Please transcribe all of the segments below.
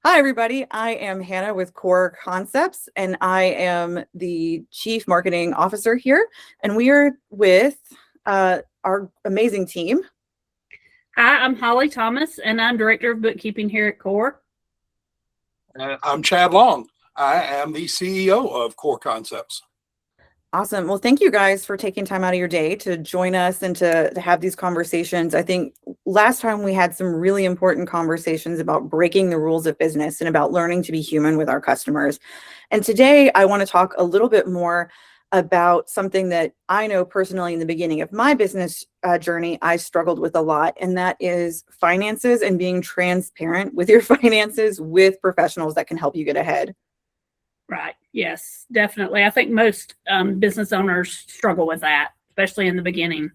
Hi, everybody. I am Hannah with Core Concepts, and I am the Chief Marketing Officer here. And we are with our amazing team. Hi, I'm Holly Thomas, and I'm Director of Bookkeeping here at Core. And I'm Chad Long. I am the CEO of Core Concepts. Awesome. Well, thank you guys for taking time out of your day to join us and to have these conversations. I think last time we had some really important conversations about breaking the rules of business and about learning to be human with our customers. And today I want to talk a little bit more about something that I know personally in the beginning of my business journey, I struggled with a lot, and that is finances and being transparent with your finances with professionals that can help you get ahead. Right. Yes, definitely. I think most business owners struggle with that, especially in the beginning.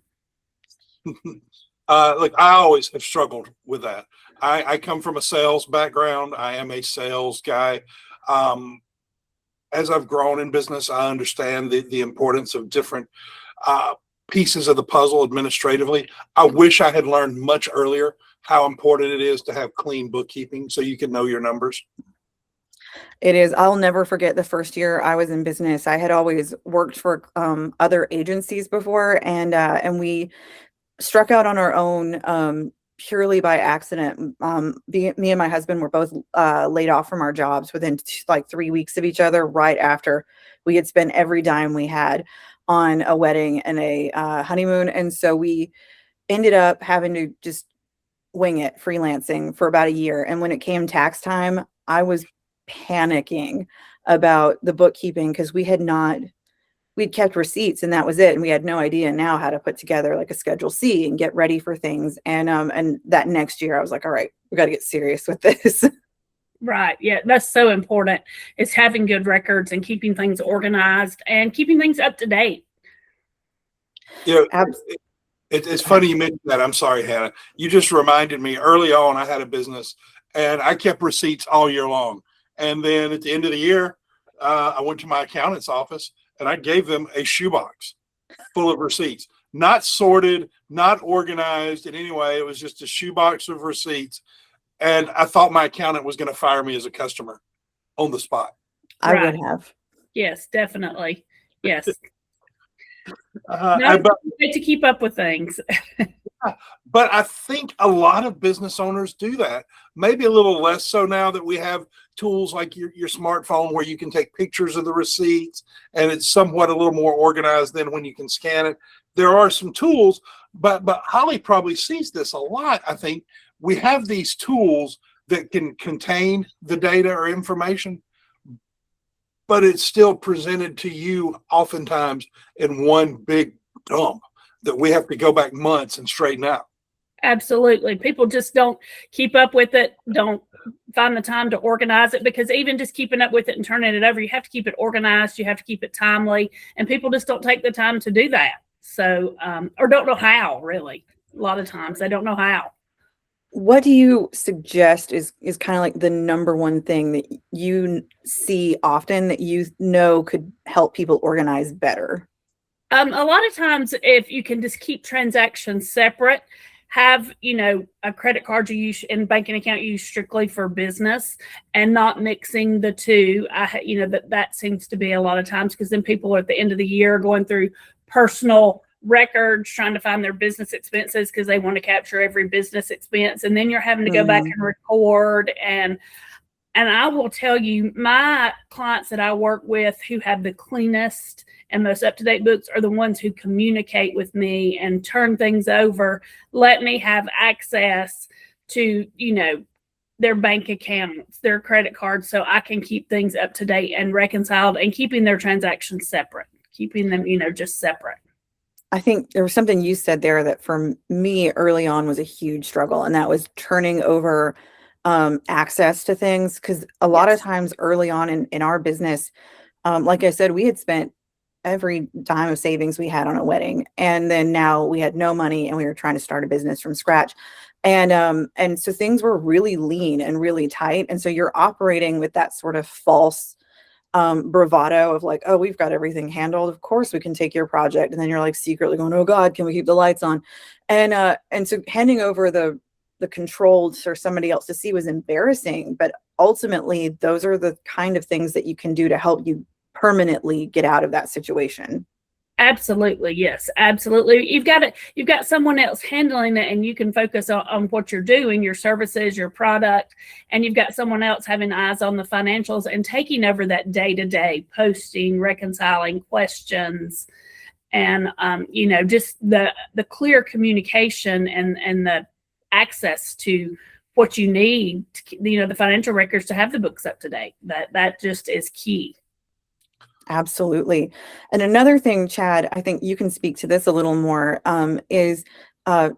Look, I always have struggled with that. I come from a sales background. I am a sales guy. As I've grown in business, I understand the importance of different pieces of the puzzle administratively. I wish I had learned much earlier how important it is to have clean bookkeeping so you can know your numbers. It is. I'll never forget the first year I was in business. I had always worked for other agencies before, and we struck out on our own purely by accident. Me and my husband were both laid off from our jobs within like 3 weeks of each other, right after we had spent every dime we had on a wedding and a honeymoon. And so we ended up having to just wing it, freelancing for about a year. And when it came tax time, I was panicking about the bookkeeping because we'd kept receipts and that was it. And we had no idea now how to put together like a Schedule C and get ready for things. And that next year I was like, all right, we got to get serious with this. Right. Yeah, that's so important. It's having good records and keeping things organized and keeping things up to date. It's funny you mentioned that. I'm sorry, Hannah. You just reminded me early on, I had a business and I kept receipts all year long. And then at the end of the year, I went to my accountant's office and I gave them a shoebox full of receipts, not sorted, not organized in any way. It was just a shoebox of receipts. And I thought my accountant was going to fire me as a customer on the spot. I would have. Yes, definitely. Yes. But to keep up with things. But I think a lot of business owners do that. Maybe a little less so now that we have tools like your smartphone where you can take pictures of the receipts and it's somewhat a little more organized than when you can scan it. There are some tools, but Holly probably sees this a lot. I think we have these tools that can contain the data or information, but it's still presented to you oftentimes in one big dump that we have to go back months and straighten out. Absolutely. People just don't keep up with it, don't find the time to organize it, because even just keeping up with it and turning it over, you have to keep it organized, you have to keep it timely, and people just don't take the time to do that. So, or don't know how, really. A lot of times they don't know how. What do you suggest is kind of like the number one thing that you see often that you know could help people organize better? A lot of times, if you can just keep transactions separate, have, a credit card you use and banking account you use strictly for business and not mixing the two. That seems to be a lot of times, because then people are at the end of the year going through personal records trying to find their business expenses because they want to capture every business expense. And then you're having to go back and record. And I will tell you, my clients that I work with who have the cleanest and most up-to-date books are the ones who communicate with me and turn things over, let me have access to, their bank accounts, their credit cards, so I can keep things up to date and reconciled, and keeping their transactions separate, keeping them, just separate. I think there was something you said there that for me early on was a huge struggle, and that was turning over access to things. Because a lot of times early on in our business, like I said, we had spent every dime of savings we had on a wedding, and then now we had no money and we were trying to start a business from scratch. And so things were really lean and really tight. And so you're operating with that sort of false bravado of like, oh, we've got everything handled. Of course we can take your project. And then you're like secretly going, oh God, can we keep the lights on? And so handing over the the controlled for somebody else to see was embarrassing. But ultimately, those are the kind of things that you can do to help you permanently get out of that situation. Absolutely. Yes, absolutely. You've got someone else handling it, and you can focus on what you're doing, your services, your product, and you've got someone else having eyes on the financials and taking over that day-to-day posting, reconciling questions, and just the clear communication and the access to what you need, the financial records to have the books up to date. That just is key. Absolutely. And another thing, Chad, I think you can speak to this a little more, is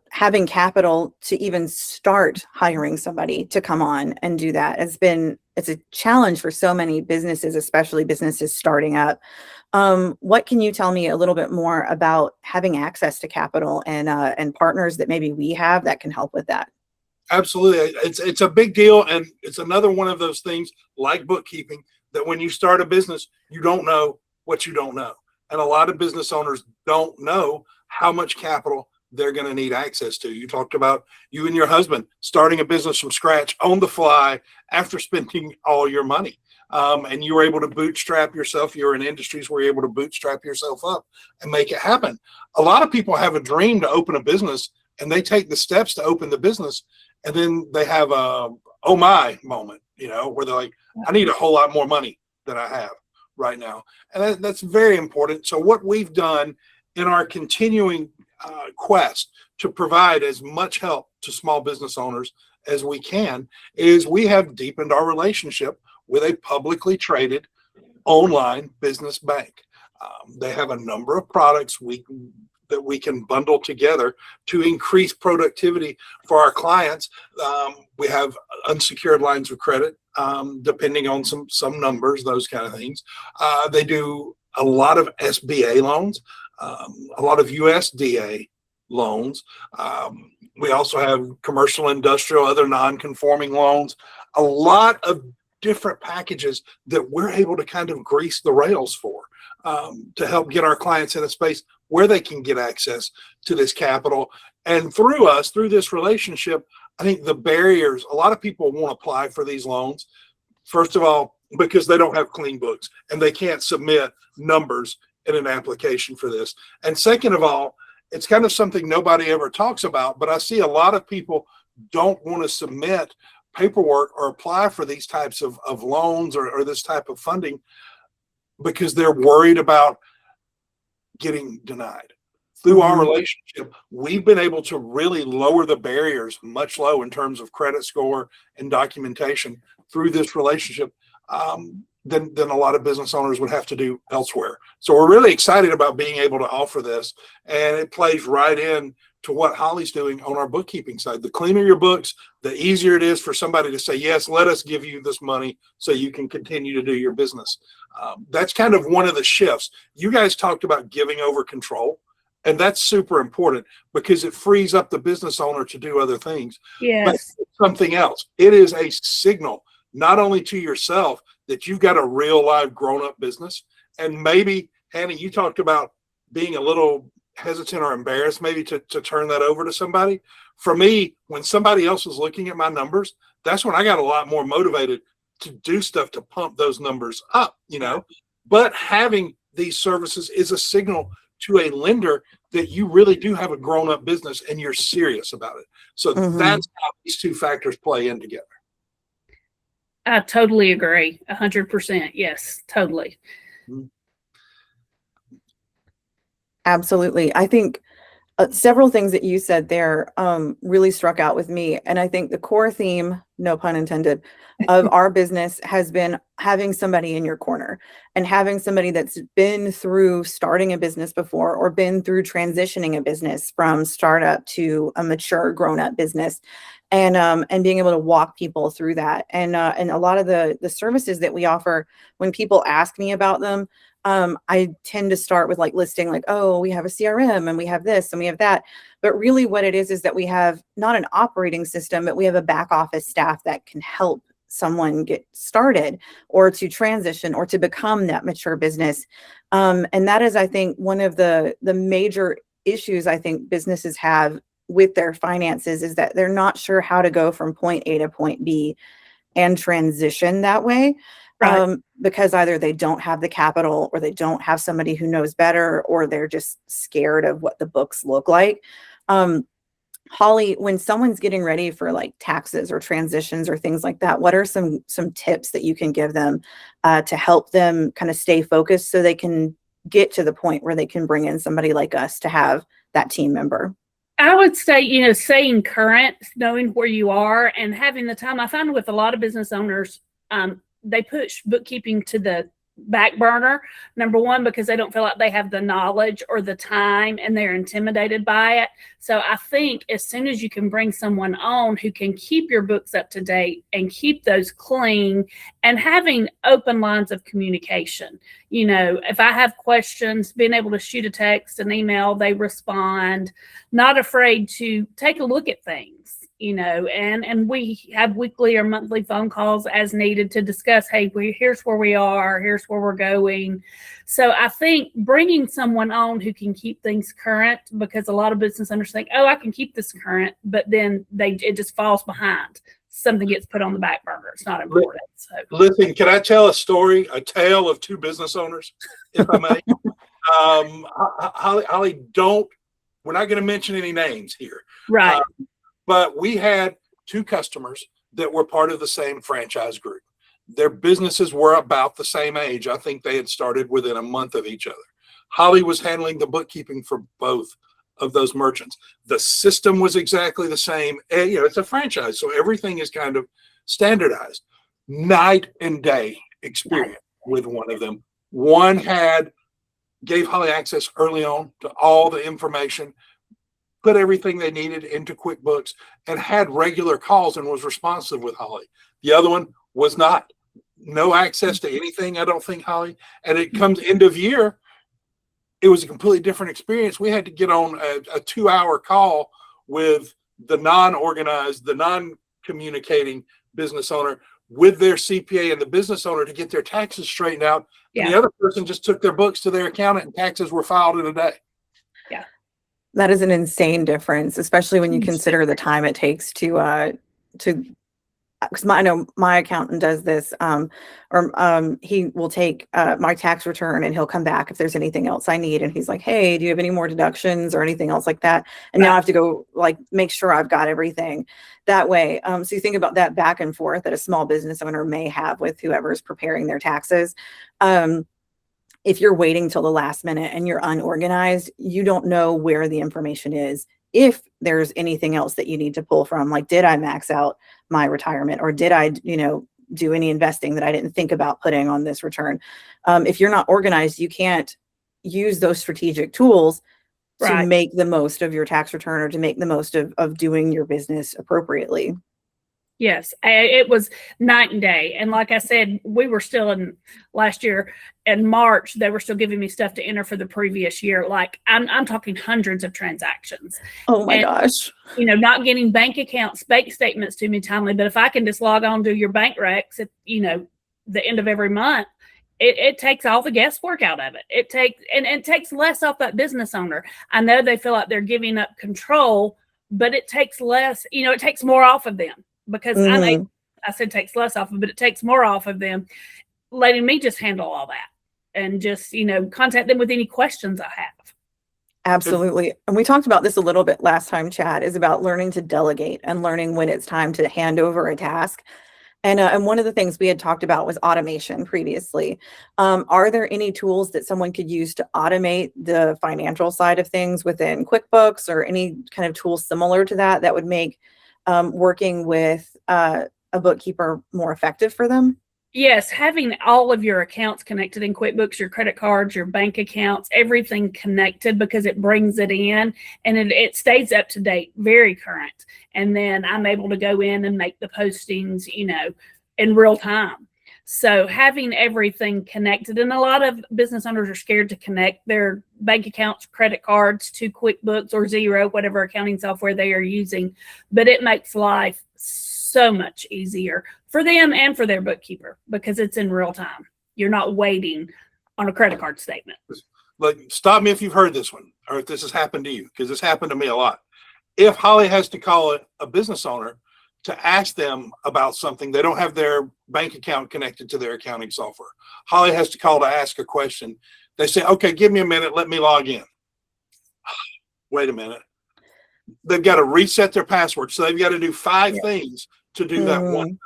having capital to even start hiring somebody to come on and do that. It's a challenge for so many businesses, especially businesses starting up. What can you tell me a little bit more about having access to capital and partners that maybe we have that can help with that? Absolutely. It's a big deal. And it's another one of those things like bookkeeping that when you start a business, you don't know what you don't know. And a lot of business owners don't know how much capital they're going to need access to. You talked about you and your husband starting a business from scratch on the fly after spending all your money. And you were able to bootstrap yourself. You're in industries where you're able to bootstrap yourself up and make it happen. A lot of people have a dream to open a business and they take the steps to open the business. And then they have a, oh my moment, where they're like, I need a whole lot more money than I have right now. And that's very important. So what we've done in our continuing quest to provide as much help to small business owners as we can is we have deepened our relationship with a publicly traded online business bank. They have a number of products that we can bundle together to increase productivity for our clients. We have unsecured lines of credit, depending on some numbers, those kind of things. They do a lot of SBA loans, a lot of USDA loans. We also have commercial, industrial, other non-conforming loans, a lot of different packages that we're able to kind of grease the rails for, to help get our clients in a space where they can get access to this capital. And through this relationship, I think the barriers, a lot of people won't apply for these loans. First of all, because they don't have clean books and they can't submit numbers in an application for this. And second of all, it's kind of something nobody ever talks about, but I see a lot of people don't want to submit paperwork or apply for these types of loans or this type of funding because they're worried about getting denied. Through our relationship, we've been able to really lower the barriers much low in terms of credit score and documentation through this relationship than a lot of business owners would have to do elsewhere. So we're really excited about being able to offer this, and it plays right in to what Holly's doing on our bookkeeping side. The cleaner your books, the easier it is for somebody to say, yes, let us give you this money so you can continue to do your business. That's kind of one of the shifts. You guys talked about giving over control, and that's super important because it frees up the business owner to do other things. Yes. But something else. It is a signal, not only to yourself, that you've got a real live grown-up business. And maybe, Hannah, you talked about being a little hesitant or embarrassed maybe to turn that over to somebody. For me, when somebody else is looking at my numbers, that's when I got a lot more motivated to do stuff to pump those numbers up, But having these services is a signal to a lender that you really do have a grown-up business and you're serious about it. So that's how these two factors play in together. I totally agree. 100%. Yes, totally. Absolutely. I think several things that you said there really struck out with me. And I think the core theme, no pun intended, of our business has been having somebody in your corner and having somebody that's been through starting a business before or been through transitioning a business from startup to a mature grown-up business, and being able to walk people through that. And a lot of the services that we offer, when people ask me about them, I tend to start with listing oh, we have a CRM and we have this and we have that. But really what it is that we have not an operating system, but we have a back office staff that can help someone get started or to transition or to become that mature business. And that is, I think, one of the major issues I think businesses have with their finances is that they're not sure how to go from point A to point B and transition that way. Right. Because either they don't have the capital, or they don't have somebody who knows better, or they're just scared of what the books look like. Holly, when someone's getting ready for like taxes or transitions or things like that, what are some tips that you can give them to help them kind of stay focused so they can get to the point where they can bring in somebody like us to have that team member? I would say, staying current, knowing where you are, and having the time. I found with a lot of business owners, they push bookkeeping to the back burner. Number one, because they don't feel like they have the knowledge or the time, and they're intimidated by it. So I think as soon as you can bring someone on who can keep your books up to date and keep those clean, and having open lines of communication, if I have questions, being able to shoot a text, an email, they respond, not afraid to take a look at things. And we have weekly or monthly phone calls as needed to discuss, hey, here's where we are, here's where we're going. So I think bringing someone on who can keep things current, because a lot of business owners think, oh, I can keep this current, but then it just falls behind. Something gets put on the back burner. It's not important. So listen, can I tell a tale of two business owners, if I may? Holly, we're not going to mention any names here. Right. But we had two customers that were part of the same franchise group. Their businesses were about the same age. I think they had started within a month of each other. Holly was handling the bookkeeping for both of those merchants. The system was exactly the same. And, it's a franchise, so everything is kind of standardized. Night and day experience with one of them. One gave Holly access early on to all the information, put everything they needed into QuickBooks, and had regular calls and was responsive with Holly. The other one was not. No access to anything, I don't think, Holly. And it comes end of year, it was a completely different experience. We had to get on a 2-hour call with the non-organized, the non-communicating business owner with their CPA and the business owner to get their taxes straightened out. Yeah. And the other person just took their books to their accountant and taxes were filed in a day. Yeah. That is an insane difference, especially when you consider the time it takes to because I know my accountant does this, he will take my tax return and he'll come back if there's anything else I need. And he's like, hey, do you have any more deductions or anything else like that? And now I have to go make sure I've got everything that way. So you think about that back and forth that a small business owner may have with whoever's preparing their taxes. If you're waiting till the last minute and you're unorganized, you don't know where the information is. If there's anything else that you need to pull from, like, did I max out my retirement, or did I, do any investing that I didn't think about putting on this return? If you're not organized, you can't use those strategic tools to make the most of your tax return, or to make the most of doing your business appropriately. Yes, it was night and day. And like I said, we were still in last year in March, they were still giving me stuff to enter for the previous year. Like I'm talking hundreds of transactions. Oh my gosh. Not getting bank statements to me timely, but if I can just log on to your bank recs at, the end of every month, it takes all the guesswork out of it. It takes less off that business owner. I know they feel like they're giving up control, but it takes less, it takes more off of them. Because I said takes less off of them, but it takes more off of them, letting me just handle all that and just, contact them with any questions I have. Absolutely. And we talked about this a little bit last time, Chad, is about learning to delegate and learning when it's time to hand over a task. And one of the things we had talked about was automation previously. Are there any tools that someone could use to automate the financial side of things within QuickBooks, or any kind of tool similar to that would make working with a bookkeeper more effective for them? Yes, having all of your accounts connected in QuickBooks, your credit cards, your bank accounts, everything connected, because it brings it in and it stays up to date, very current. And then I'm able to go in and make the postings, in real time. So having everything connected, and a lot of business owners are scared to connect their bank accounts, credit cards to QuickBooks or Xero, whatever accounting software they are using, but it makes life so much easier for them and for their bookkeeper, because it's in real time. You're not waiting on a credit card statement. Stop me if you've heard this one, or if this has happened to you, because this happened to me a lot. if Holly has to call a business owner to ask them about something, they don't have their bank account connected to their accounting software. Holly has to call to ask a question. They say, okay, give me a minute, let me log in. Wait a minute. They've got to reset their password. So they've got to do 5 things to do that one.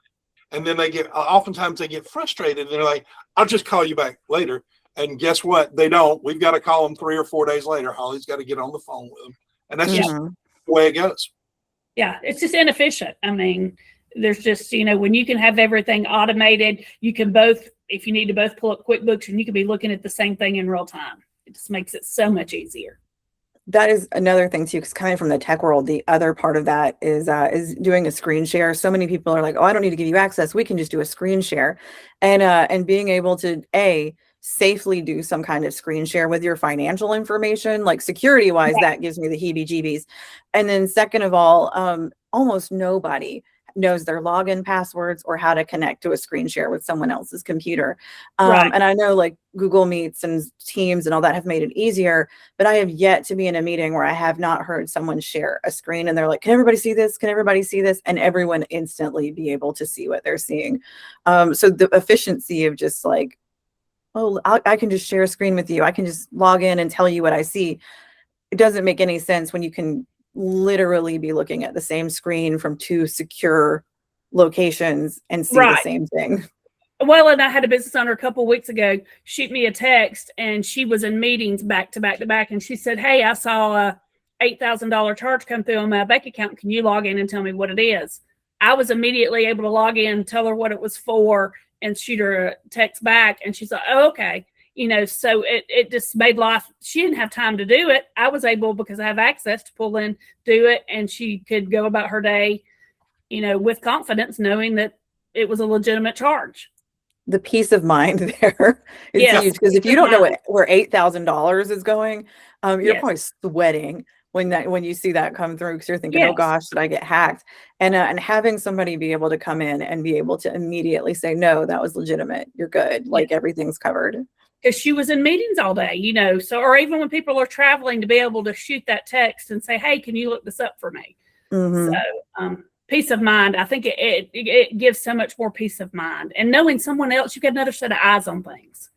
And then oftentimes they get frustrated and they're like, I'll just call you back later. And guess what? They don't. We've got to call them 3 or 4 days later. Holly's got to get on the phone with them. And that's just the way it goes. Yeah, it's just inefficient. I mean, there's just, when you can have everything automated, you can both, if you need to both pull up QuickBooks and you can be looking at the same thing in real time. It just makes it so much easier. That is another thing too, because coming from the tech world, the other part of that is doing a screen share. So many people are like, "Oh, I don't need to give you access. We can just do a screen share," and being able to safely do some kind of screen share with your financial information, like security wise, that gives me the heebie-jeebies. And then second of all, almost nobody knows their login passwords or how to connect to a screen share with someone else's computer. And I know like Google Meets and Teams and all that have made it easier, but I have yet to be in a meeting where I have not heard someone share a screen and they're like, can everybody see this? Can everybody see this? And everyone instantly be able to see what they're seeing. So the efficiency of just like, oh, I can just share a screen with you. I can just log in and tell you what I see. It doesn't make any sense when you can literally be looking at the same screen from 2 secure locations and see the same thing. Well, and I had a business owner a couple of weeks ago shoot me a text, and she was in meetings back to back to back, and she said, hey, I saw a $8,000 charge come through on my bank account. Can you log in and tell me what it is? I was immediately able to log in, tell her what it was for, and shoot her a text back, and she's like, oh, okay. So it just made life, she didn't have time to do it. I was able, because I have access, to pull in, do it, and she could go about her day, with confidence, knowing that it was a legitimate charge. The peace of mind there is huge, because if you don't know where $8,000 is going, you're probably sweating when you see that come through, because you're thinking, oh gosh, did I get hacked? And having somebody be able to come in and be able to immediately say, no, that was legitimate. You're good. Like everything's covered. Because she was in meetings all day, so, or even when people are traveling, to be able to shoot that text and say, hey, can you look this up for me? So peace of mind, I think it gives so much more peace of mind. And knowing someone else, you get another set of eyes on things.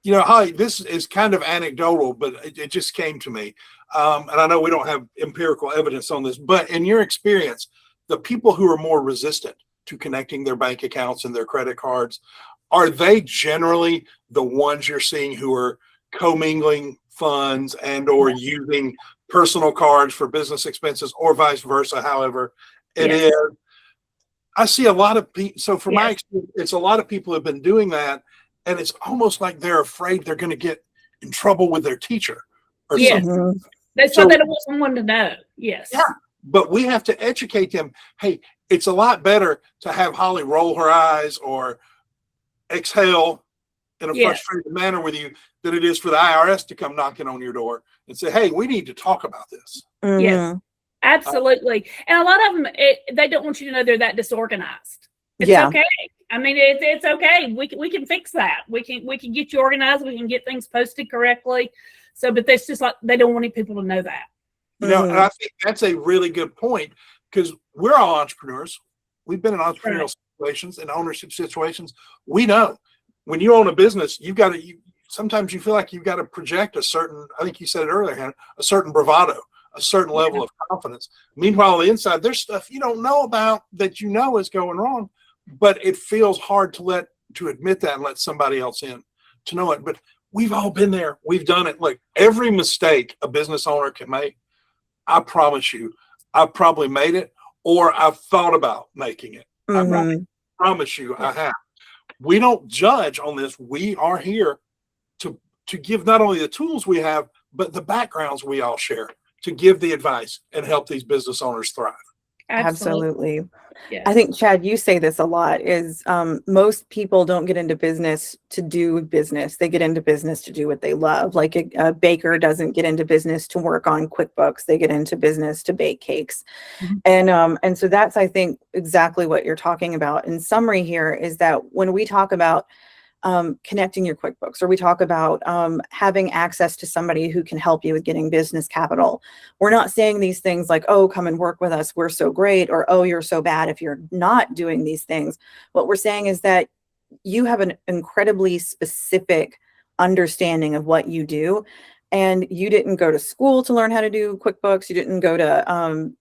Holly, this is kind of anecdotal, but it just came to me. And I know we don't have empirical evidence on this, but in your experience, the people who are more resistant to connecting their bank accounts and their credit cards, are they generally the ones you're seeing who are commingling funds and or using personal cards for business expenses, or vice versa, however it is? I see a lot of people. So from my experience, it's a lot of people have been doing that, and it's almost like they're afraid they're going to get in trouble with their teacher or something. That's why they don't want someone to know. Yes. Yeah. But we have to educate them. Hey, it's a lot better to have Holly roll her eyes or exhale in a frustrated manner with you than it is for the IRS to come knocking on your door and say, hey, we need to talk about this. Yes, absolutely. And a lot of them, they don't want you to know they're that disorganized. It's okay. I mean, it's okay. We can fix that. We can get you organized. We can get things posted correctly. So, but that's just like, they don't want people to know that. And I think that's a really good point, because we're all entrepreneurs. We've been in entrepreneurial situations and ownership situations. We know when you own a business, sometimes you feel like you've got to project a certain, I think you said it earlier, Hannah, a certain bravado, a certain level of confidence. Meanwhile, on the inside, there's stuff you don't know about that is going wrong, but it feels hard to admit that and let somebody else in to know it. But we've all been there. We've done it. Like every mistake a business owner can make, I promise you, I've probably made it, or I've thought about making it. I promise you, I have. We don't judge on this. We are here to give not only the tools we have, but the backgrounds we all share to give the advice and help these business owners thrive. Absolutely. Yes. I think, Chad, you say this a lot, is most people don't get into business to do business. They get into business to do what they love. Like a baker doesn't get into business to work on QuickBooks. They get into business to bake cakes. And so that's, I think, exactly what you're talking about. In summary here is that when we talk about connecting your QuickBooks, or we talk about having access to somebody who can help you with getting business capital. We're not saying these things like, oh, come and work with us, we're so great, or oh, you're so bad if you're not doing these things. What we're saying is that you have an incredibly specific understanding of what you do, and you didn't go to school to learn how to do QuickBooks. You didn't go to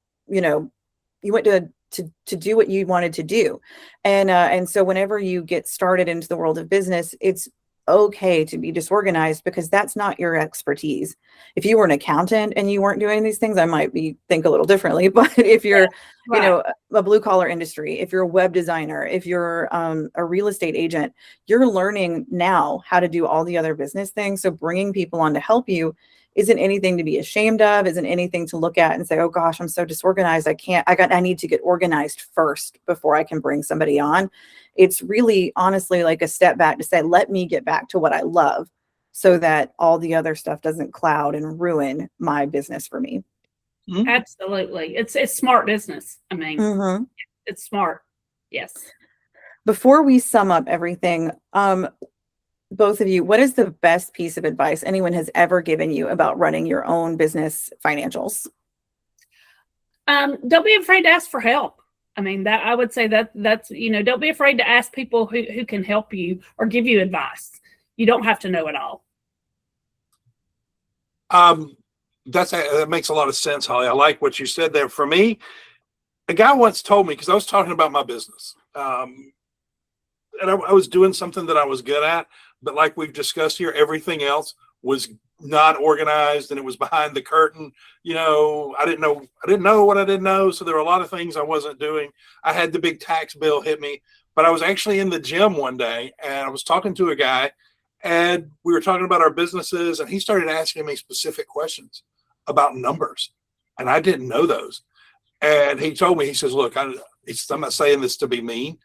you went to do what you wanted to do. And so whenever you get started into the world of business, it's okay to be disorganized, because that's not your expertise. If you were an accountant and you weren't doing these things, I might think a little differently. But if you're, Right. a blue collar industry, if you're a web designer, if you're a real estate agent, you're learning now how to do all the other business things. So bringing people on to help you isn't anything to be ashamed of, isn't anything to look at and say, oh gosh, I'm so disorganized. I need to get organized first before I can bring somebody on. It's really honestly like a step back to say, let me get back to what I love, so that all the other stuff doesn't cloud and ruin my business for me. Mhm. Absolutely. It's smart business. I mean, Mm-hmm. it's smart. Yes. Before we sum up everything, both of you, what is the best piece of advice anyone has ever given you about running your own business financials? Don't be afraid to ask for help. I mean, that I would say that's don't be afraid to ask people who can help you or give you advice. You don't have to know it all. That makes a lot of sense, Holly. I like what you said there. For me, a guy once told me, because I was talking about my business, and I was doing something that I was good at, but like we've discussed here, everything else was not organized and it was behind the curtain. I didn't know what I didn't know. So there were a lot of things I wasn't doing. I had the big tax bill hit me, but I was actually in the gym one day and I was talking to a guy, and we were talking about our businesses, and he started asking me specific questions about numbers, and I didn't know those. And he told me, he says, look, I'm not saying this to be mean,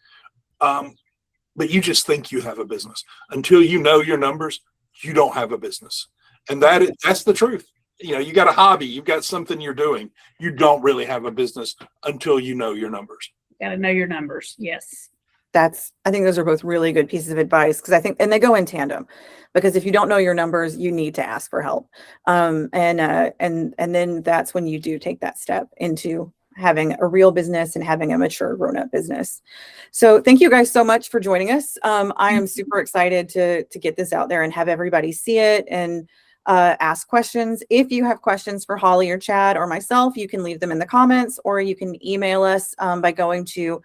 but you just think you have a business. Until you know your numbers, you don't have a business. And that's the truth. You got a hobby, you've got something you're doing. You don't really have a business until you know your numbers. Got to know your numbers. Yes. I think those are both really good pieces of advice, because I think, and they go in tandem, because if you don't know your numbers, you need to ask for help. And then that's when you do take that step into having a real business and having a mature grown-up business. So thank you guys so much for joining us. I am super excited to get this out there and have everybody see it and ask questions. If you have questions for Holly or Chad or myself, you can leave them in the comments, or you can email us by going to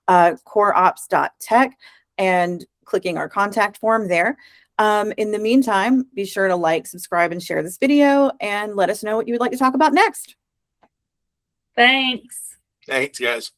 coreops.tech and clicking our contact form there. In the meantime, be sure to like, subscribe, and share this video, and let us know what you would like to talk about next. Thanks. Thanks, guys.